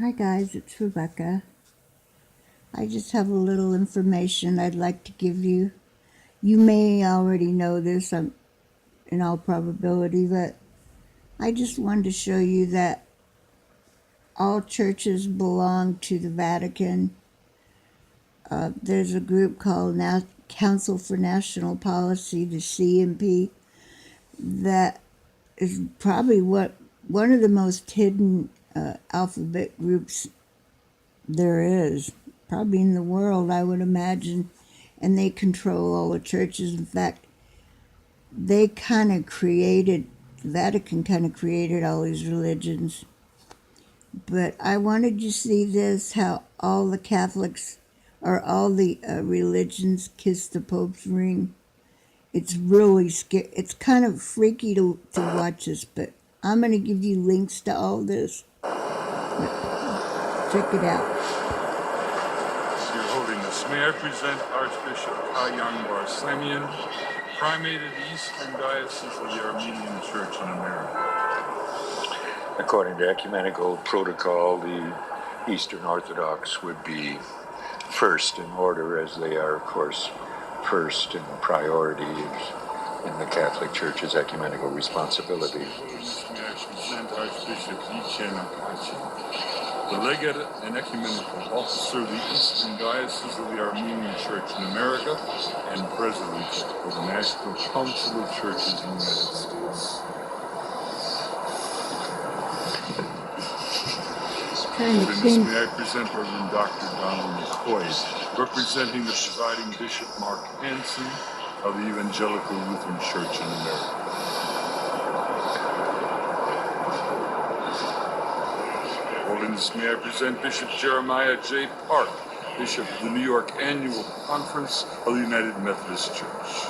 Hi guys, it's Rebecca. I just have a little information I'd like to give you. You may already know this in all probability, but I just wanted to show you that all churches belong to the Vatican. There's a group called Council for National Policy, the CNP, that is probably one of the most hidden alphabet groups there is, probably in the world, I would imagine. And they control all the churches. In fact, the Vatican kind of created all these religions. But I wanted you to see this, how all the Catholics or all the religions kiss the Pope's ring. It's really scary. It's kind of freaky to watch this, but I'm going to give you links to all this. Check it out. Your Holiness, may I present Archbishop Kayang Barsamian, Primate of the Eastern Diocese of the Armenian Church in America. According to ecumenical protocol, the Eastern Orthodox would be first in order, as they are, of course, first in priority in the Catholic Church's ecumenical responsibility. May I present Archbishop Yichen Apache, the legate and ecumenical officer of the Eastern Diocese of the Armenian Church in America and president of the National Council of Churches in the United States. Holiness, may I present Reverend Dr. Donald McCoy, representing the presiding Bishop Mark Hansen of the Evangelical Lutheran Church in America. Holiness, may I present Bishop Jeremiah J. Park, Bishop of the New York Annual Conference of the United Methodist Church.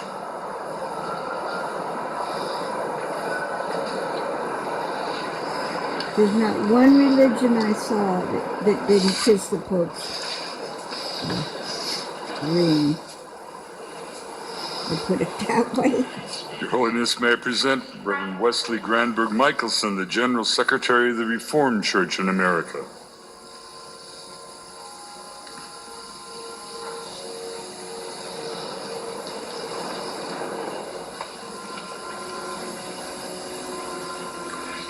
There's not one religion I saw that didn't kiss the Pope's ring. To put it that way. Your Holiness, may I present Reverend Wesley Granberg Michelson, the General Secretary of the Reformed Church in America.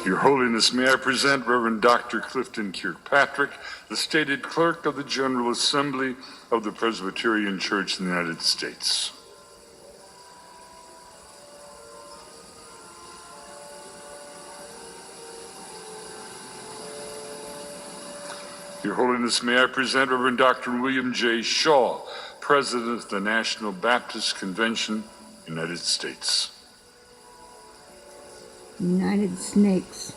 Your Holiness, may I present Reverend Dr. Clifton Kirkpatrick, the stated clerk of the General Assembly of the Presbyterian Church in the United States. Your Holiness, may I present Reverend Dr. William J. Shaw, President of the National Baptist Convention, United States. United Snakes.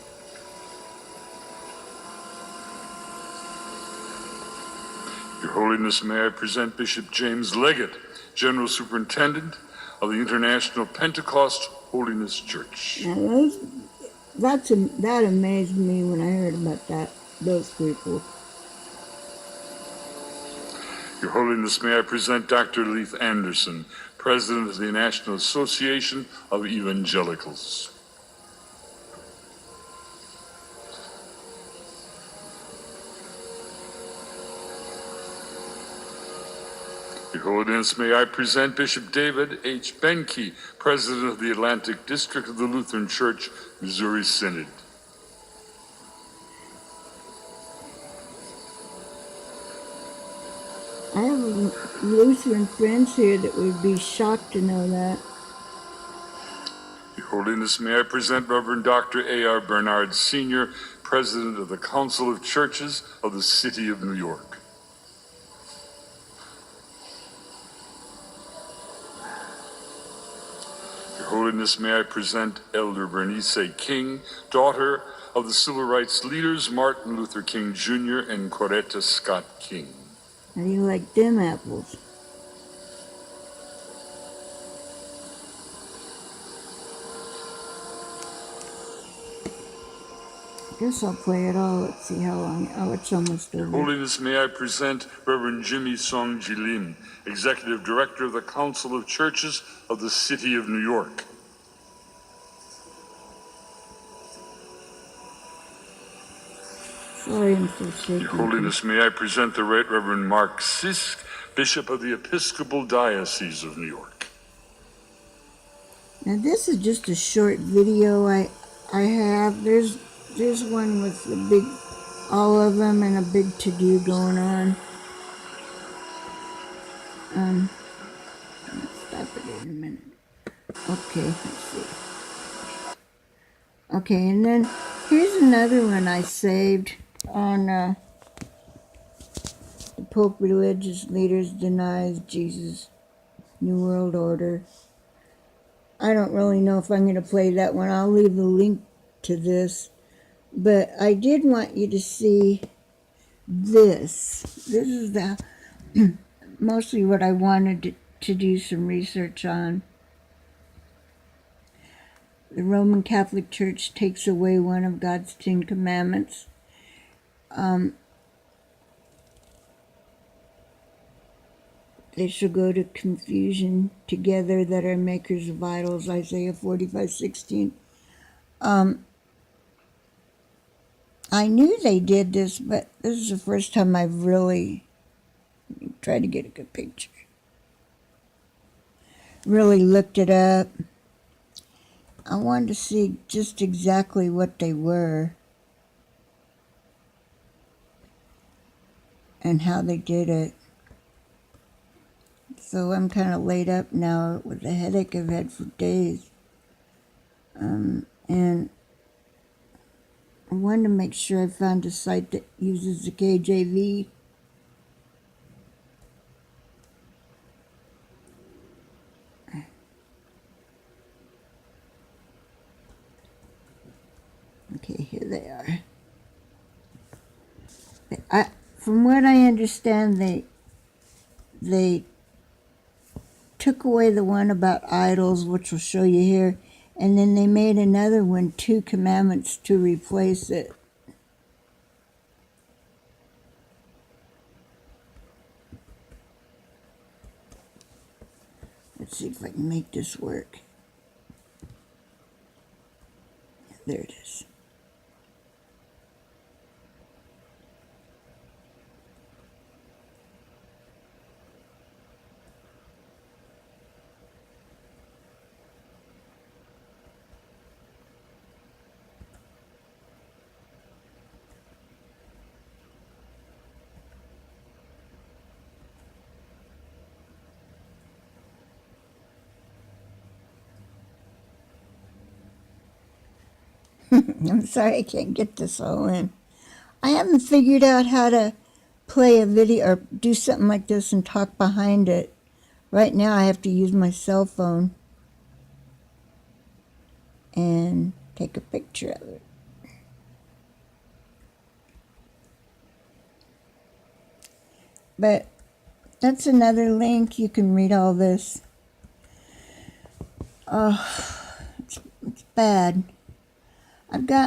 Your Holiness, may I present Bishop James Leggett, General Superintendent of the International Pentecost Holiness Church. Now that amazed me when I heard about those people. Your Holiness, may I present Dr. Leith Anderson, President of the National Association of Evangelicals. Your Holiness, may I present Bishop David H. Benke, President of the Atlantic District of the Lutheran Church, Missouri Synod. I have Lutheran friends here that would be shocked to know that. Your Holiness, may I present Reverend Dr. A.R. Bernard Sr., President of the Council of Churches of the City of New York. Your Holiness, may I present Elder Bernice King, daughter of the civil rights leaders Martin Luther King Jr. and Coretta Scott King. How do you like them apples? I guess I'll play it all. Let's see how long. Oh, it's almost over. Holiness, may I present Reverend Jimmy Song Jilim, Executive Director of the Council of Churches of the City of New York. Sorry, I'm so shaky. Your Holiness, may I present the Right Reverend Mark Sisk, Bishop of the Episcopal Diocese of New York. Now this is just a short video I have. There's one with the big, all of them, and a big to-do going on. Stop it in a minute. Okay, let's see. Okay, and then here's another one I saved on the Pope Religious Leaders Denies Jesus New World Order. I don't really know if I'm going to play that one. I'll leave the link to this. But I did want you to see this. This is the mostly what I wanted to do some research on. The Roman Catholic Church takes away one of God's 10 Commandments. They shall go to confusion together that are makers of idols, Isaiah 45:16. I knew they did this, but this is the first time I've really tried to get a good picture. Really looked it up. I wanted to see just exactly what they were and how they did it. So I'm kind of laid up now with the headache I've had for days. And I wanted to make sure I found a site that uses the KJV. Okay, here they are. From what I understand, they took away the one about idols, which will show you here, and then they made another one, 2 commandments, to replace it. Let's see if I can make this work. There it is. I'm sorry I can't get this all in. I haven't figured out how to play a video or do something like this and talk behind it. Right now I have to use my cell phone and take a picture of it. But that's another link. You can read all this. Oh, it's bad. I've got